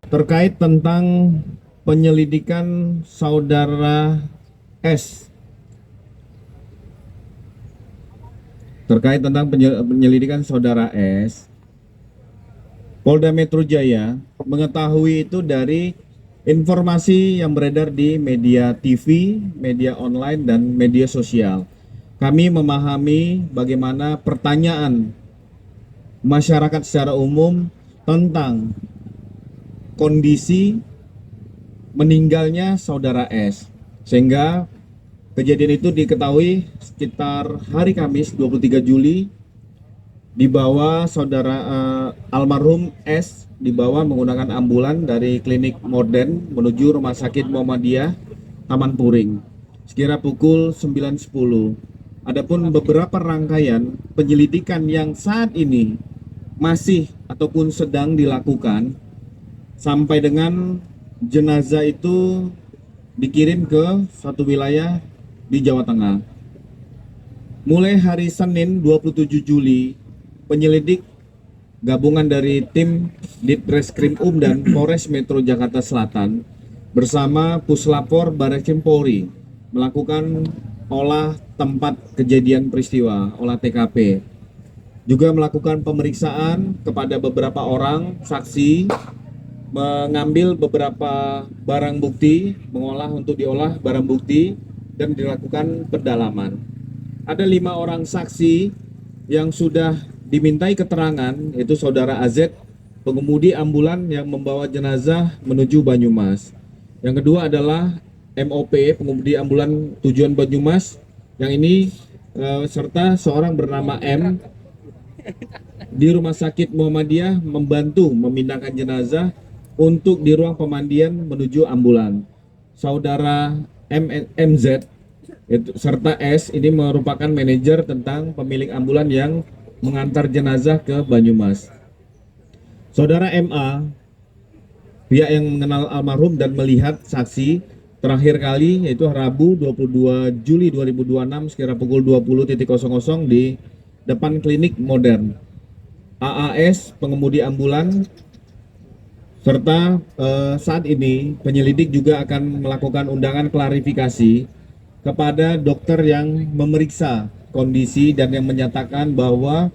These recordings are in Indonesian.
terkait tentang penyelidikan saudara S. Terkait tentang penyelidikan saudara S, Polda Metro Jaya mengetahui itu dari informasi yang beredar di media TV, media online, dan media sosial. Kami memahami bagaimana pertanyaan masyarakat secara umum tentang kondisi meninggalnya saudara S, sehingga kejadian itu diketahui sekitar hari Kamis 23 Juli, dibawa saudara almarhum S dibawa menggunakan ambulan dari klinik Morden menuju Rumah Sakit Muhammadiyah Taman Puring sekira pukul 9.10. Adapun beberapa rangkaian penyelidikan yang saat ini masih ataupun sedang dilakukan sampai dengan jenazah itu dikirim ke suatu wilayah di Jawa Tengah. Mulai hari Senin 27 Juli, penyelidik gabungan dari tim Ditreskrim dan Polres Metro Jakarta Selatan bersama Puslapor Barreskrim Polri melakukan olah tempat kejadian peristiwa, olah TKP. Juga melakukan pemeriksaan kepada beberapa orang saksi, mengambil beberapa barang bukti, mengolah untuk diolah barang bukti, dan dilakukan pendalaman. Ada 5 orang saksi yang sudah dimintai keterangan, yaitu saudara AZ, pengemudi ambulan yang membawa jenazah menuju Banyumas. Yang kedua adalah MOP, pengemudi ambulan tujuan Banyumas, yang ini serta seorang bernama M di Rumah Sakit Muhammadiyah membantu memindahkan jenazah untuk di ruang pemandian menuju ambulan. Saudara MZ serta S ini merupakan manajer tentang pemilik ambulan yang mengantar jenazah ke Banyumas. Saudara MA, pihak yang mengenal almarhum dan melihat saksi terakhir kali yaitu Rabu 22 Juli 2026 sekira pukul 20.00 di depan klinik Modern. AAS, pengemudi ambulan, serta saat ini penyelidik juga akan melakukan undangan klarifikasi kepada dokter yang memeriksa kondisi dan yang menyatakan bahwa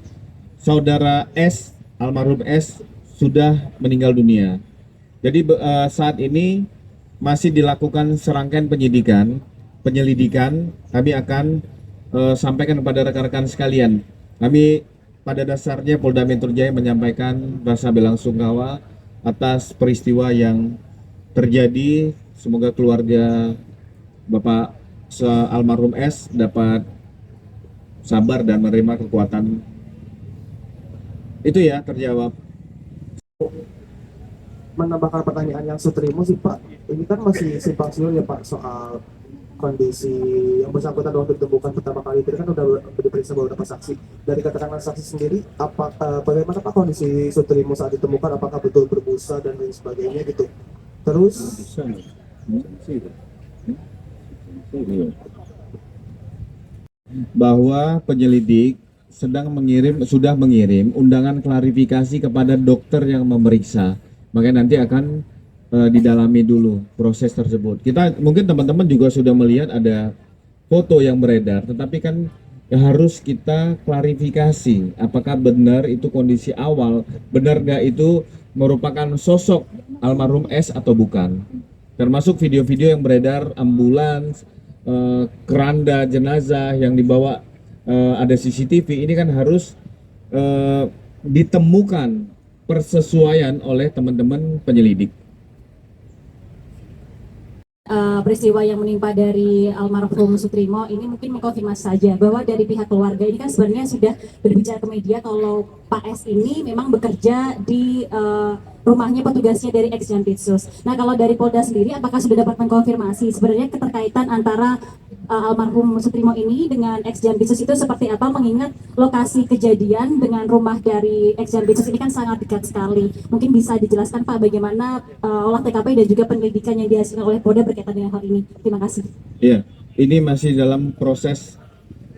saudara S, almarhum S, sudah meninggal dunia. Jadi saat ini masih dilakukan serangkaian penyelidikan. Kami akan sampaikan kepada rekan-rekan sekalian. Kami pada dasarnya Polda Metro Jaya menyampaikan rasa belasungkawa atas peristiwa yang terjadi. Semoga keluarga Bapak almarhum S dapat sabar dan menerima kekuatan. Itu ya, terjawab. Menambahkan pertanyaan yang Sutrimo sih Pak, ini kan masih simpang siur ya Pak soal kondisi yang bersangkutan waktu ditemukan pertama kali itu kan udah diperiksa beberapa saksi. Dari keterangan saksi sendiri, bagaimana Pak kondisi Sutrimo saat ditemukan? Apakah betul berbusa dan lain sebagainya gitu? Terus bahwa penyelidik sudah mengirim undangan klarifikasi kepada dokter yang memeriksa. Makanya nanti akan didalami dulu proses tersebut. Kita mungkin teman-teman juga sudah melihat ada foto yang beredar, tetapi kan harus kita klarifikasi apakah benar itu kondisi awal, benar nggak itu merupakan sosok almarhum S atau bukan. Termasuk video-video yang beredar ambulans, keranda jenazah yang dibawa, ada CCTV, ini kan harus ditemukan persesuaian oleh teman-teman penyelidik. Peristiwa yang menimpa dari almarhum Sutrimo ini mungkin mengkonfirmasi saja bahwa dari pihak keluarga ini kan sebenarnya sudah berbicara ke media kalau Pak S ini memang bekerja di rumahnya petugasnya dari ex-Jampitsus. Nah, kalau dari Polda sendiri apakah sudah dapat mengkonfirmasi sebenarnya keterkaitan antara almarhum Sutrimo ini dengan ex-Jampitsus itu seperti apa, mengingat lokasi kejadian dengan rumah dari ex-Jampitsus ini kan sangat dekat sekali. Mungkin bisa dijelaskan Pak bagaimana olah TKP dan juga penyelidikan yang dihasilkan oleh Polda berkaitan dengan hal ini. Terima kasih. Iya, ini masih dalam proses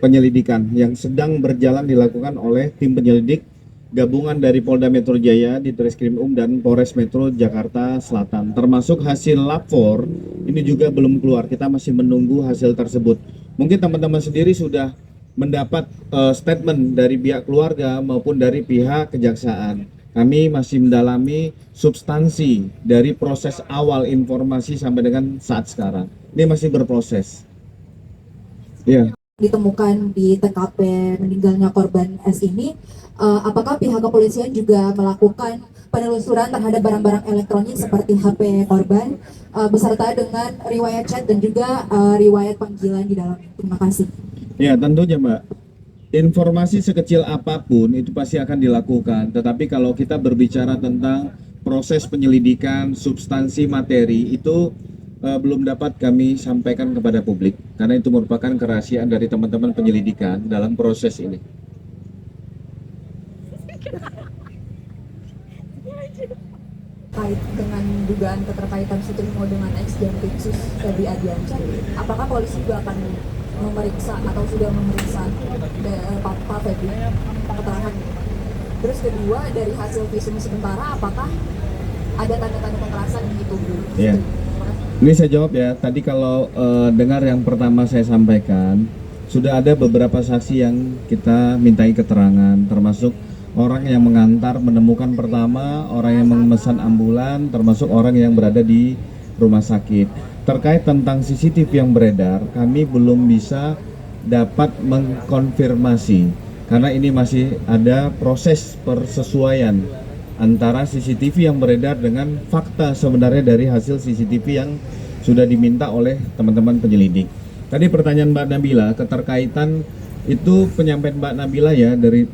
penyelidikan yang sedang berjalan dilakukan oleh tim penyelidik gabungan dari Polda Metro Jaya, Ditreskrim dan Polres Metro Jakarta Selatan. Termasuk hasil lapor ini juga belum keluar. Kita masih menunggu hasil tersebut. Mungkin teman-teman sendiri sudah mendapat statement dari pihak keluarga maupun dari pihak kejaksaan. Kami masih mendalami substansi dari proses awal informasi sampai dengan saat sekarang. Ini masih berproses. Iya. Ditemukan di TKP meninggalnya korban S ini, apakah pihak kepolisian juga melakukan penelusuran terhadap barang-barang elektronik seperti HP korban beserta dengan riwayat chat dan juga riwayat panggilan di dalam? Terima kasih. Ya, tentunya Mbak. Informasi sekecil apapun itu pasti akan dilakukan. Tetapi kalau kita berbicara tentang proses penyelidikan, substansi materi itu belum dapat kami sampaikan kepada publik karena itu merupakan kerahasiaan dari teman-teman penyelidikan dalam proses ini. Terkait dengan dugaan keterkaitan Sutrimo dengan ex Jampitsus Feby Ardiansyah, apakah polisi juga akan memeriksa atau sudah memeriksa Pak Feby keterangan? Terus kedua, dari hasil visum sementara apakah ada tanda-tanda kekerasan di tubuh? Ya. Ini saya jawab ya. Tadi kalau dengar yang pertama saya sampaikan, sudah ada beberapa saksi yang kita mintai keterangan, termasuk orang yang mengantar menemukan pertama, orang yang memesan ambulan, termasuk orang yang berada di rumah sakit. Terkait tentang CCTV yang beredar, kami belum bisa dapat mengkonfirmasi karena ini masih ada proses persesuaian antara CCTV yang beredar dengan fakta sebenarnya dari hasil CCTV yang sudah diminta oleh teman-teman penyelidik. Tadi pertanyaan Mbak Nabila, keterkaitan itu penyampaian Mbak Nabila ya dari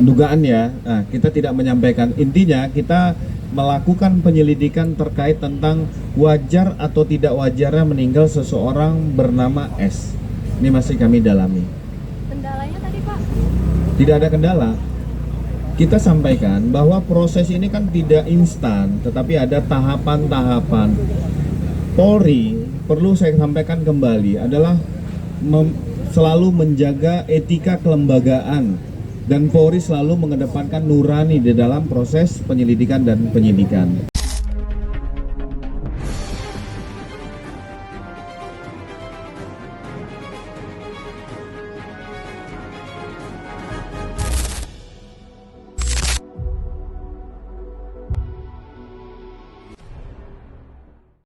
dugaan ya. Nah, kita tidak menyampaikan. Intinya kita melakukan penyelidikan terkait tentang wajar atau tidak wajarnya meninggal seseorang bernama S. Ini masih kami dalami. Kendalanya tadi Pak? Tidak ada kendala. Kita sampaikan bahwa proses ini kan tidak instan, tetapi ada tahapan-tahapan. Polri, perlu saya sampaikan kembali, adalah selalu menjaga etika kelembagaan dan Polri selalu mengedepankan nurani di dalam proses penyelidikan dan penyidikan.